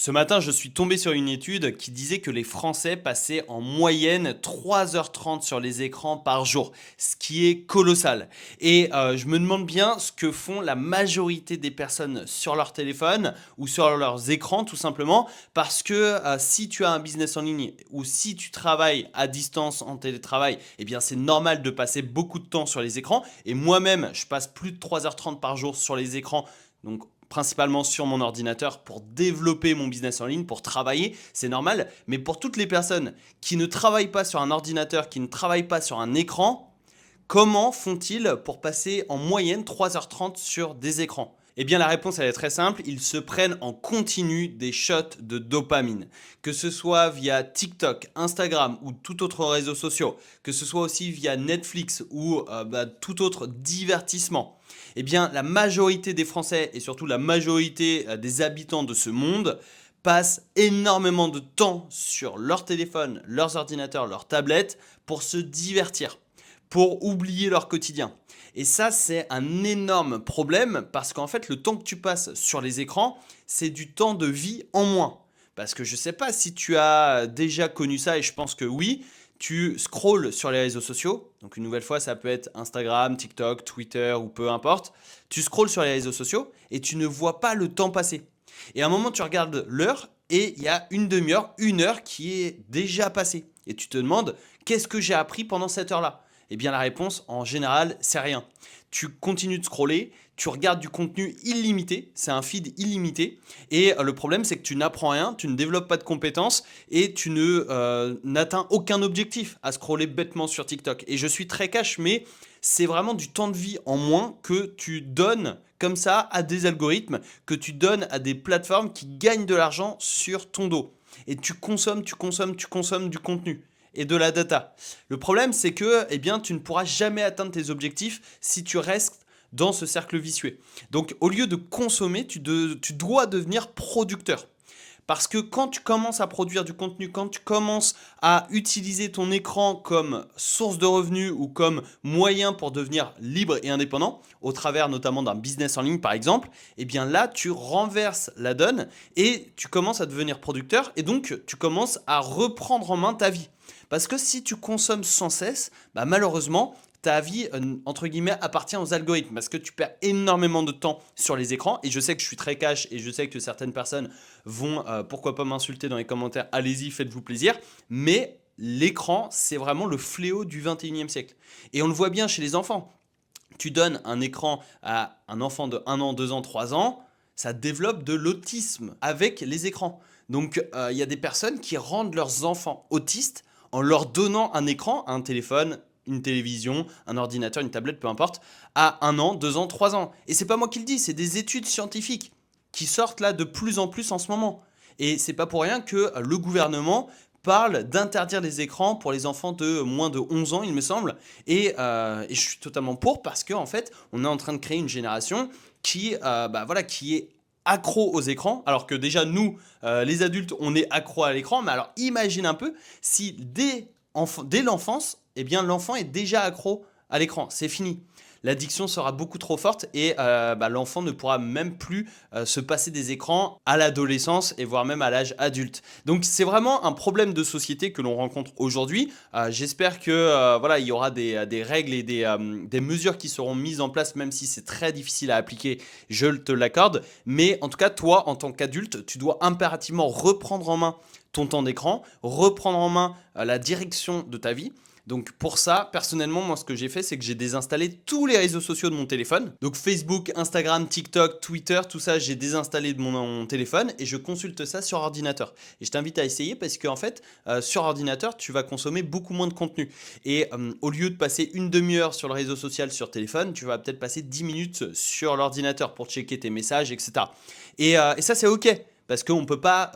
Ce matin, je suis tombé sur une étude qui disait que les Français passaient en moyenne 3h30 sur les écrans par jour, ce qui est colossal. Et je me demande bien ce que font la majorité des personnes sur leur téléphone ou sur leurs écrans tout simplement, parce que si tu as un business en ligne ou si tu travailles à distance en télétravail, eh bien c'est normal de passer beaucoup de temps sur les écrans. Et moi-même, je passe plus de 3h30 par jour sur les écrans. Donc principalement sur mon ordinateur pour développer mon business en ligne, pour travailler, c'est normal. Mais pour toutes les personnes qui ne travaillent pas sur un ordinateur, qui ne travaillent pas sur un écran, comment font-ils pour passer en moyenne 3h30 sur des écrans? Eh bien la réponse elle est très simple, ils se prennent en continu des shots de dopamine. Que ce soit via TikTok, Instagram ou tout autre réseau social, que ce soit aussi via Netflix ou tout autre divertissement. Eh bien la majorité des Français et surtout la majorité des habitants de ce monde passent énormément de temps sur leur téléphone, leurs ordinateurs, leurs tablettes pour se divertir, pour oublier leur quotidien. Et ça, c'est un énorme problème parce qu'en fait, le temps que tu passes sur les écrans, c'est du temps de vie en moins. Parce que je ne sais pas si tu as déjà connu ça, et je pense que oui, tu scrolles sur les réseaux sociaux. Donc une nouvelle fois, ça peut être Instagram, TikTok, Twitter ou peu importe. Tu scrolles sur les réseaux sociaux et tu ne vois pas le temps passer. Et à un moment, tu regardes l'heure et il y a une demi-heure, une heure qui est déjà passée. Et tu te demandes, qu'est-ce que j'ai appris pendant cette heure-là? Eh bien la réponse, en général, c'est rien. Tu continues de scroller, tu regardes du contenu illimité, c'est un feed illimité, et le problème c'est que tu n'apprends rien, tu ne développes pas de compétences, et tu n'atteins aucun objectif à scroller bêtement sur TikTok. Et je suis très cash, mais c'est vraiment du temps de vie en moins que tu donnes comme ça à des algorithmes, que tu donnes à des plateformes qui gagnent de l'argent sur ton dos. Et tu consommes, tu consommes, tu consommes du contenu et de la data. Le problème, c'est que eh bien, tu ne pourras jamais atteindre tes objectifs si tu restes dans ce cercle vicieux. Donc, au lieu de consommer, tu dois devenir producteur. Parce que quand tu commences à produire du contenu, quand tu commences à utiliser ton écran comme source de revenus ou comme moyen pour devenir libre et indépendant, au travers notamment d'un business en ligne par exemple, eh bien là, tu renverses la donne et tu commences à devenir producteur et donc tu commences à reprendre en main ta vie. Parce que si tu consommes sans cesse, bah malheureusement, ta vie, entre guillemets, appartient aux algorithmes parce que tu perds énormément de temps sur les écrans. Et je sais que je suis très cash et je sais que certaines personnes vont, pourquoi pas m'insulter dans les commentaires. Allez-y, faites-vous plaisir. Mais l'écran, c'est vraiment le fléau du 21e siècle. Et on le voit bien chez les enfants. Tu donnes un écran à un enfant de 1 an, 2 ans, 3 ans, ça développe de l'autisme avec les écrans. Donc, il y a des personnes qui rendent leurs enfants autistes en leur donnant un écran, un téléphone, une télévision, un ordinateur, une tablette, peu importe, à 1 an, 2 ans, 3 ans. Et c'est pas moi qui le dis, c'est des études scientifiques qui sortent là de plus en plus en ce moment. Et c'est pas pour rien que le gouvernement parle d'interdire les écrans pour les enfants de moins de 11 ans, il me semble. Et je suis totalement pour parce qu'en fait, on est en train de créer une génération qui est accro aux écrans, alors que déjà nous, les adultes, on est accro à l'écran. Mais alors imagine un peu si dès l'enfance, eh bien l'enfant est déjà accro à l'écran. C'est fini. L'addiction sera beaucoup trop forte et l'enfant ne pourra même plus se passer des écrans à l'adolescence et voire même à l'âge adulte. Donc c'est vraiment un problème de société que l'on rencontre aujourd'hui. J'espère que il y aura des règles et des mesures qui seront mises en place, même si c'est très difficile à appliquer, je te l'accorde. Mais en tout cas, toi, en tant qu'adulte, tu dois impérativement reprendre en main ton temps d'écran, reprendre en main la direction de ta vie. Donc pour ça, personnellement, moi ce que j'ai fait, c'est que j'ai désinstallé tous les réseaux sociaux de mon téléphone. Donc Facebook, Instagram, TikTok, Twitter, tout ça, j'ai désinstallé de mon téléphone et je consulte ça sur ordinateur. Et je t'invite à essayer parce qu'en fait, sur ordinateur, tu vas consommer beaucoup moins de contenu. Et au lieu de passer une demi-heure sur le réseau social sur téléphone, tu vas peut-être passer 10 minutes sur l'ordinateur pour checker tes messages, etc. Et ça, c'est OK. Parce qu'on ne peut pas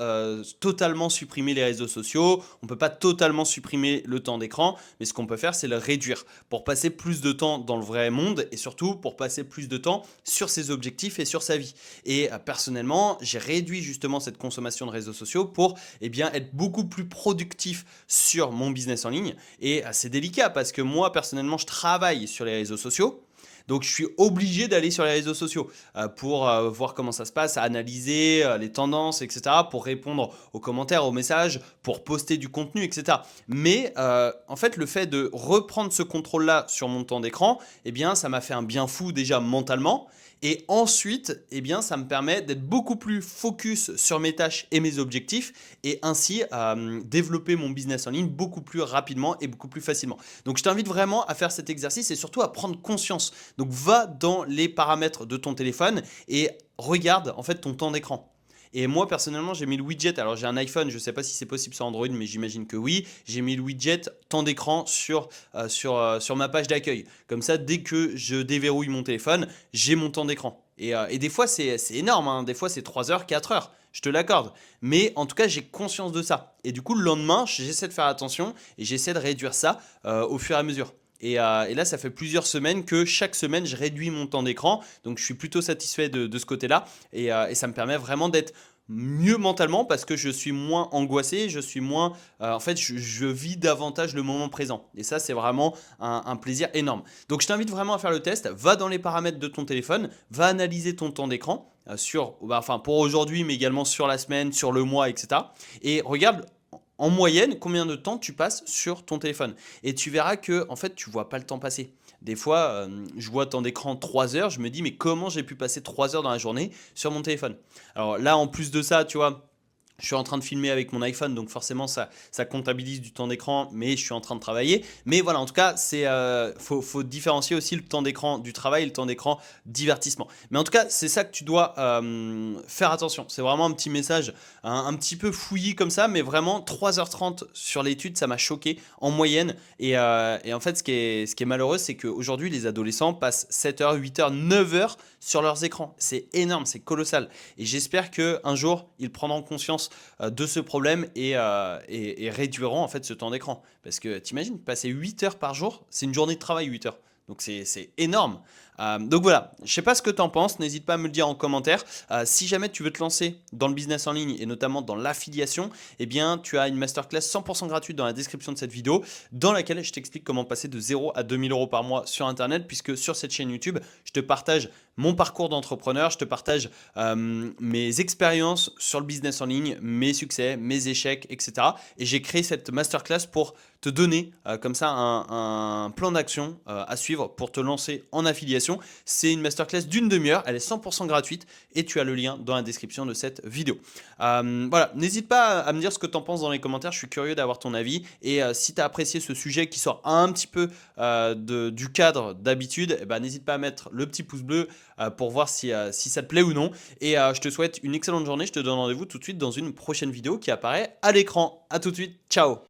totalement supprimer les réseaux sociaux, on ne peut pas totalement supprimer le temps d'écran, mais ce qu'on peut faire, c'est le réduire pour passer plus de temps dans le vrai monde et surtout pour passer plus de temps sur ses objectifs et sur sa vie. Et personnellement, j'ai réduit justement cette consommation de réseaux sociaux pour être beaucoup plus productif sur mon business en ligne. Et c'est délicat parce que moi, personnellement, je travaille sur les réseaux sociaux. Donc je suis obligé d'aller sur les réseaux sociaux pour voir comment ça se passe, à analyser les tendances, etc., pour répondre aux commentaires, aux messages, pour poster du contenu, etc. Mais en fait, le fait de reprendre ce contrôle-là sur mon temps d'écran, eh bien, ça m'a fait un bien fou déjà mentalement. Et ensuite, eh bien, ça me permet d'être beaucoup plus focus sur mes tâches et mes objectifs et ainsi développer mon business en ligne beaucoup plus rapidement et beaucoup plus facilement. Donc, je t'invite vraiment à faire cet exercice et surtout à prendre conscience. Donc, va dans les paramètres de ton téléphone et regarde en fait ton temps d'écran. Et moi, personnellement, j'ai mis le widget. Alors, j'ai un iPhone, je ne sais pas si c'est possible sur Android, mais j'imagine que oui. J'ai mis le widget temps d'écran sur ma page d'accueil. Comme ça, dès que je déverrouille mon téléphone, j'ai mon temps d'écran. Et des fois, c'est énorme, hein. Des fois, c'est 3 heures, 4 heures. Je te l'accorde. Mais en tout cas, j'ai conscience de ça. Et du coup, le lendemain, j'essaie de faire attention et j'essaie de réduire ça au fur et à mesure. Et là, ça fait plusieurs semaines que chaque semaine, je réduis mon temps d'écran. Donc, je suis plutôt satisfait de ce côté-là. Et ça me permet vraiment d'être mieux mentalement parce que je suis moins angoissé, je suis moins... en fait, je vis davantage le moment présent. Et ça, c'est vraiment un plaisir énorme. Donc, je t'invite vraiment à faire le test. Va dans les paramètres de ton téléphone, va analyser ton temps d'écran pour aujourd'hui, mais également sur la semaine, sur le mois, etc. Et regarde en moyenne combien de temps tu passes sur ton téléphone. Et tu verras que en fait, tu vois pas le temps passer. Des fois, je vois temps d'écran 3 heures, je me dis mais comment j'ai pu passer 3 heures dans la journée sur mon téléphone. Alors là, en plus de ça, tu vois, je suis en train de filmer avec mon iPhone, donc forcément ça comptabilise du temps d'écran, mais je suis en train de travailler. Mais voilà, en tout cas, faut différencier aussi le temps d'écran du travail et le temps d'écran divertissement. Mais en tout cas, c'est ça que tu dois faire attention. C'est vraiment un petit message un petit peu fouillis comme ça, mais vraiment 3h30 sur l'étude, ça m'a choqué en moyenne. Et en fait, ce qui est malheureux, c'est qu'aujourd'hui, les adolescents passent 7h, 8h, 9h sur leurs écrans. C'est énorme, c'est colossal. Et j'espère qu'un jour, ils prendront conscience de ce problème et réduiront en fait ce temps d'écran. Parce que t'imagines, passer 8 heures par jour, c'est une journée de travail 8 heures. Donc c'est énorme. Donc voilà, je sais pas ce que tu en penses, n'hésite pas à me le dire en commentaire. Si jamais tu veux te lancer dans le business en ligne et notamment dans l'affiliation, eh bien tu as une masterclass 100% gratuite dans la description de cette vidéo dans laquelle je t'explique comment passer de 0 à 2000 euros par mois sur Internet, puisque sur cette chaîne YouTube, je te partage mon parcours d'entrepreneur, je te partage mes expériences sur le business en ligne, mes succès, mes échecs, etc. Et j'ai créé cette masterclass pour te donner comme ça un plan d'action à suivre pour te lancer en affiliation. C'est une masterclass d'une demi-heure, elle est 100% gratuite et tu as le lien dans la description de cette vidéo. Voilà, n'hésite pas à me dire ce que tu en penses dans les commentaires, je suis curieux d'avoir ton avis. Et si tu as apprécié ce sujet qui sort un petit peu du cadre d'habitude, eh ben, n'hésite pas à mettre le petit pouce bleu pour voir si ça te plaît ou non. Et je te souhaite une excellente journée, je te donne rendez-vous tout de suite dans une prochaine vidéo qui apparaît à l'écran. A tout de suite, ciao!